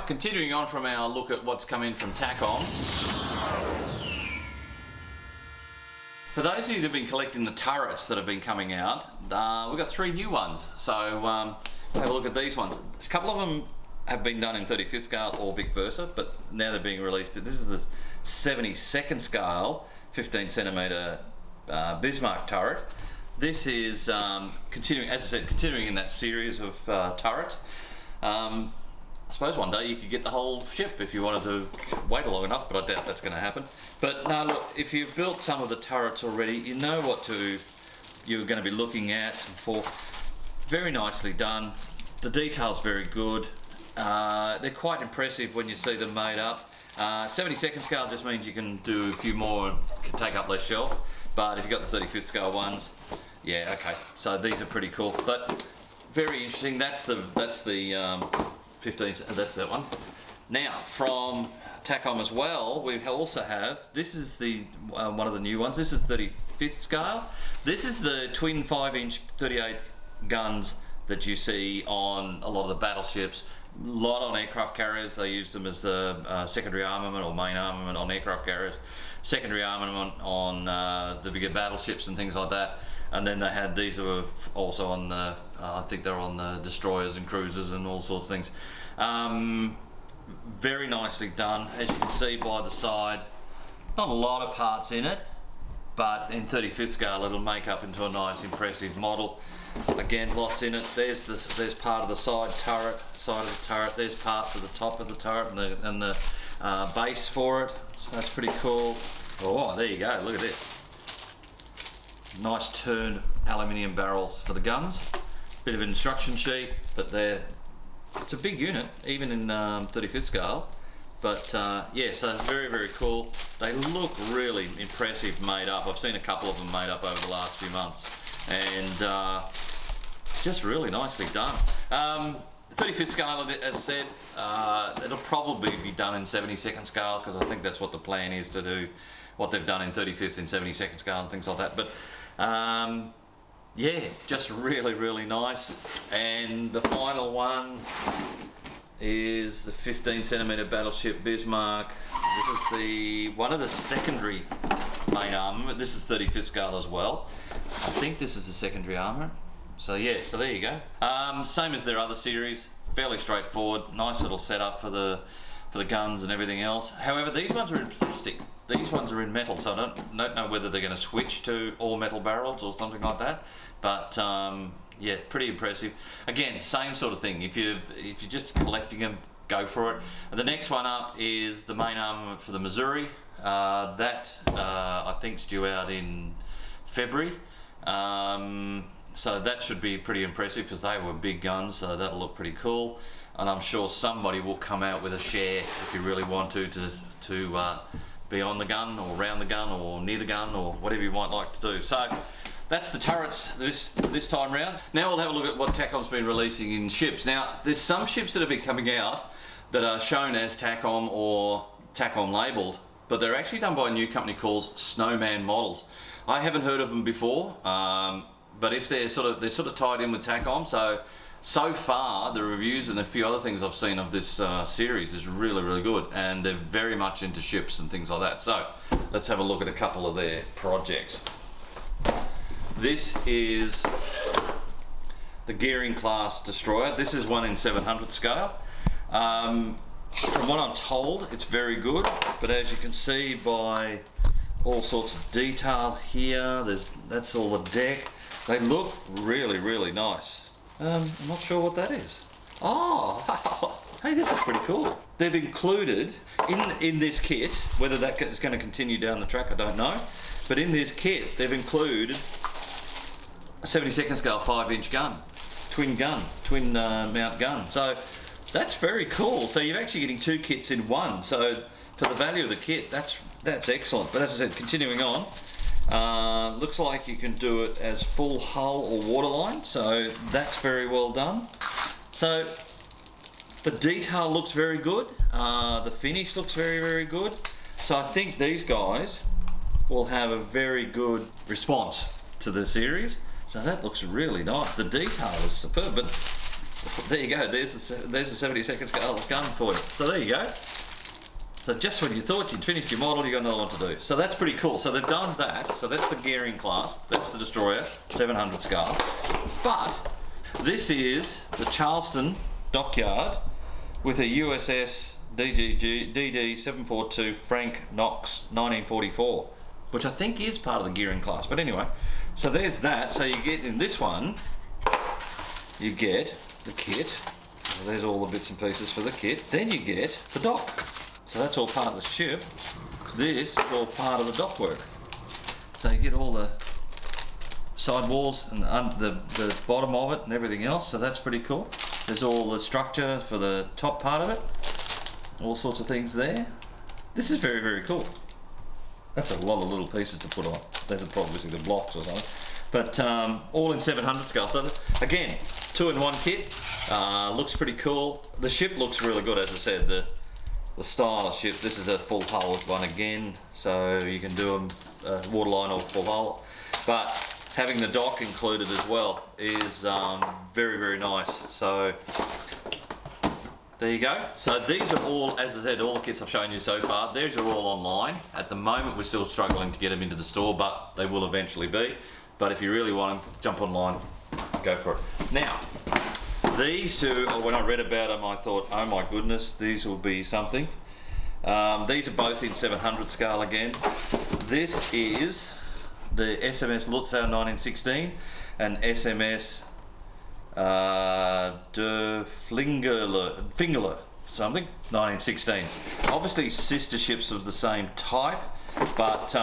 continuing on from our look at what's come in from Takom. For those of you that have been collecting the turrets that have been coming out, we've got 3 new ones. So have a look at these ones. A couple of them have been done in 35th scale or vice versa, but now they're being released. This is the 72nd scale, 15 centimetre Bismarck turret. This is continuing, as I said, continuing in that series of turrets. I suppose one day you could get the whole ship if you wanted to wait long enough, but I doubt that's going to happen. But no, look, if you've built some of the turrets already, you know what you're going to be looking at and for. Very nicely done. The detail's very good. They're quite impressive when you see them made up. 72nd scale just means you can do a few more and can take up less shelf. But if you've got the 35th scale ones, yeah, okay. So these are pretty cool. But very interesting. That's the 15. That's that one. Now from Takom as well, we also have. This is the one of the new ones. This is 35th scale. This is the twin 5-inch 38 guns that you see on a lot of the battleships. A lot on aircraft carriers. They use them as the secondary armament or main armament on aircraft carriers. Secondary armament on the bigger battleships and things like that. And then they had these were also on the, I think they're on the destroyers and cruisers and all sorts of things. Very nicely done, as you can see by the side. Not a lot of parts in it, but in 35th scale it'll make up into a nice impressive model. Again, lots in it. There's part of the side of the turret. There's parts of the top of the turret and the base for it. So that's pretty cool. Oh, there you go. Look at this. Nice turned aluminium barrels for the guns. Bit of an instruction sheet, but it's a big unit, even in 35th scale. But yeah, so very, very cool. They look really impressive made up. I've seen a couple of them made up over the last few months, and just really nicely done. 35th scale, as I said, it'll probably be done in 72nd scale because I think that's what the plan is to do, what they've done in 35th and 72nd scale and things like that. But yeah, just really, really nice. And the final one is the 15 centimetre battleship Bismarck. This is one of the secondary main armament. This is 35th scale as well. I think this is the secondary armor. So yeah, so there you go. Same as their other series, fairly straightforward. Nice little setup for the guns and everything else. However, these ones are in plastic. These ones are in metal, so I don't know whether they're going to switch to all metal barrels or something like that. But yeah, pretty impressive. Again, same sort of thing. If you're just collecting them, go for it. And the next one up is the main armament for the Missouri. That I think is due out in February. So that should be pretty impressive because they were big guns, so that'll look pretty cool. And I'm sure somebody will come out with a share if you really want to be on the gun or around the gun or near the gun or whatever you might like to do. So that's the turrets this time round. Now we'll have a look at what Takom's been releasing in ships. Now there's some ships that have been coming out that are shown as Takom or Takom labelled, but they're actually done by a new company called Snowman Models. I haven't heard of them before, but if they're sort of tied in with Takom, so far the reviews and a few other things I've seen of this series is really, really good, and they're very much into ships and things like that. So let's have a look at a couple of their projects. This is the Gearing class destroyer. This is one in 700th scale. From what I'm told, it's very good, but as you can see by all sorts of detail here, that's all the deck. They look really, really nice. I'm not sure what that is. Oh, hey, this is pretty cool. They've included in this kit, whether that is going to continue down the track, I don't know, but in this kit they've included a 72nd scale 5-inch gun, twin mount gun. So that's very cool. So you're actually getting 2 kits in one. So for the value of the kit, that's excellent. But as I said, continuing on. Looks like you can do it as full hull or waterline, so that's very well done. So the detail looks very good, the finish looks very, very good. So I think these guys will have a very good response to the series. So that looks really nice. The detail is superb, but There you go, there's the 72nd scale gun for you. So there you go. So just when you thought you'd finished your model, you got another one to do. So that's pretty cool. So they've done that. So that's the gearing class. That's the destroyer, 700 scale. But this is the Charleston dockyard with a USS DD 742 Frank Knox 1944, which I think is part of the gearing class. But anyway, so there's that. So you get in this one, you get the kit. So there's all the bits and pieces for the kit. Then you get the dock. So that's all part of the ship. This is all part of the dock work. So you get all the side walls and the bottom of it and everything else. So that's pretty cool. There's all the structure for the top part of it. All sorts of things there. This is very, very cool. That's a lot of little pieces to put on. These are probably the blocks or something. But all in 700 scale. So again, 2-in-1 kit. Looks pretty cool. The ship looks really good, as I said. The style of ship. This is a full hull one again, so you can do them waterline or full hull. But having the dock included as well is very, very nice. So there you go. So these are all, as I said, all the kits I've shown you so far. These are all online. At the moment, we're still struggling to get them into the store, but they will eventually be. But if you really want them, jump online, go for it. Now, these two, when I read about them, I thought, oh my goodness, these will be something. These are both in 700 scale again. This is the SMS Lutzow 1916 and SMS De Fingerler something 1916. Obviously sister ships of the same type, but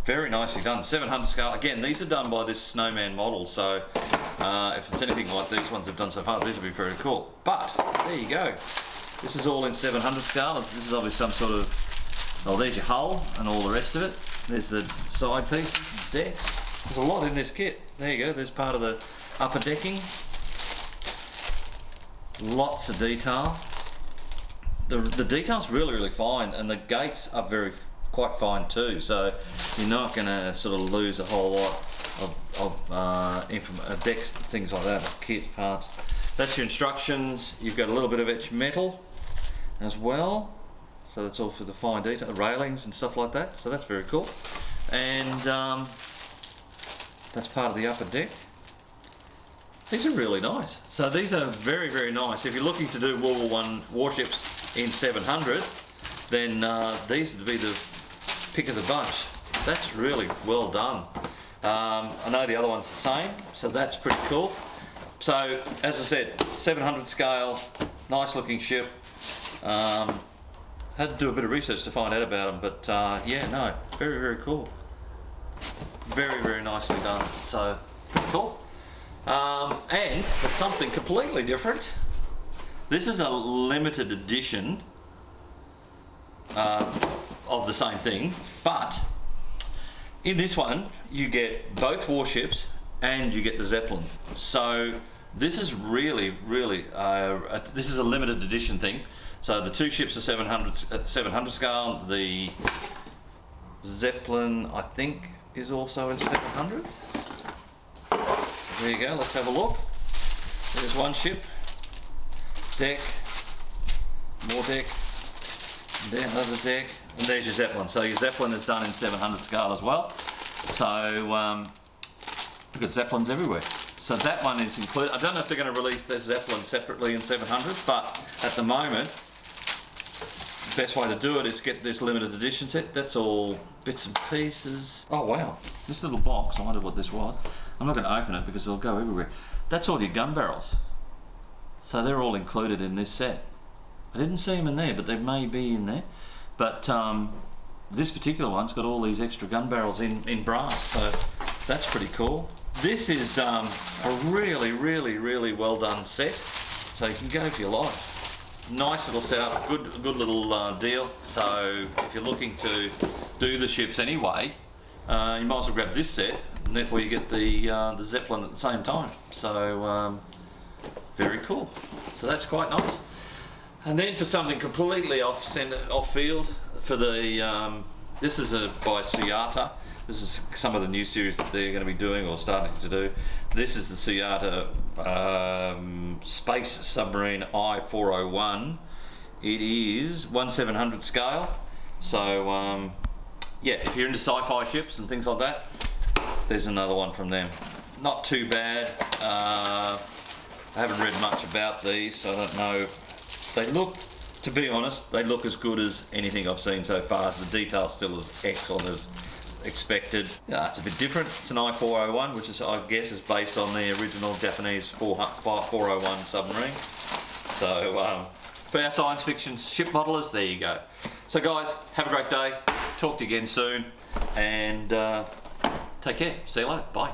very nicely done. 700 scale. Again, these are done by this Snowman model, so if it's anything like these ones they've done so far, these will be very cool. But there you go. This is all in 700 scale. This is obviously some sort of, oh, there's your hull and all the rest of it. There's the side pieces, deck. There's a lot in this kit. There you go. There's part of the upper decking. Lots of detail. The detail's really, really fine, and the gates are quite fine too, so you're not going to sort of lose a whole lot of deck, things like that, kit parts. That's your instructions. You've got a little bit of etched metal as well, so that's all for the fine detail, railings and stuff like that, so that's very cool. And that's part of the upper deck. These are really nice. So these are very, very nice. If you're looking to do World War I warships in 700, then these would be the pick of the bunch. That's really well done. I know the other one's the same, so that's pretty cool. So as I said, 700 scale, nice looking ship. Had to do a bit of research to find out about them, but yeah, no, very, very cool. Very, very nicely done. So pretty cool. And for something completely different, this is a limited edition of the same thing, but in this one you get both warships and you get the Zeppelin. So this is really, really this is a limited edition thing. So the two ships are 700 scale. The Zeppelin, I think, is also in 700. There you go. Let's have a look. There's one ship, deck, more deck. There, another deck, and there's your Zeppelin. So your Zeppelin is done in 700 scale as well. So we've got Zeppelins everywhere. So that one is included. I don't know if they're going to release this Zeppelin separately in 700, but at the moment, the best way to do it is get this limited edition set. That's all bits and pieces. Oh wow, this little box, I wonder what this was. I'm not going to open it because it'll go everywhere. That's all your gun barrels. So they're all included in this set. I didn't see them in there, but they may be in there. But this particular one's got all these extra gun barrels in brass, so that's pretty cool. This is a really, really, really well done set, so you can go for your life. Nice little setup, good little deal. So if you're looking to do the ships anyway, you might as well grab this set, and therefore you get the Zeppelin at the same time. So very cool. So that's quite nice. And then for something completely off field, for the This is by Seata. This is some of the new series that they're going to be doing or starting to do. This is the Seata Space Submarine I-401. It is 1/700 scale. So yeah, if you're into sci-fi ships and things like that, there's another one from them. Not too bad. I haven't read much about these, so I don't know. They look, to be honest, they look as good as anything I've seen so far. The detail's still as excellent as expected. It's a bit different. It's an I-401, which is, I guess, is based on the original Japanese 401 submarine. So for our science fiction ship modelers, there you go. So guys, have a great day. Talk to you again soon, and take care. See you later. Bye.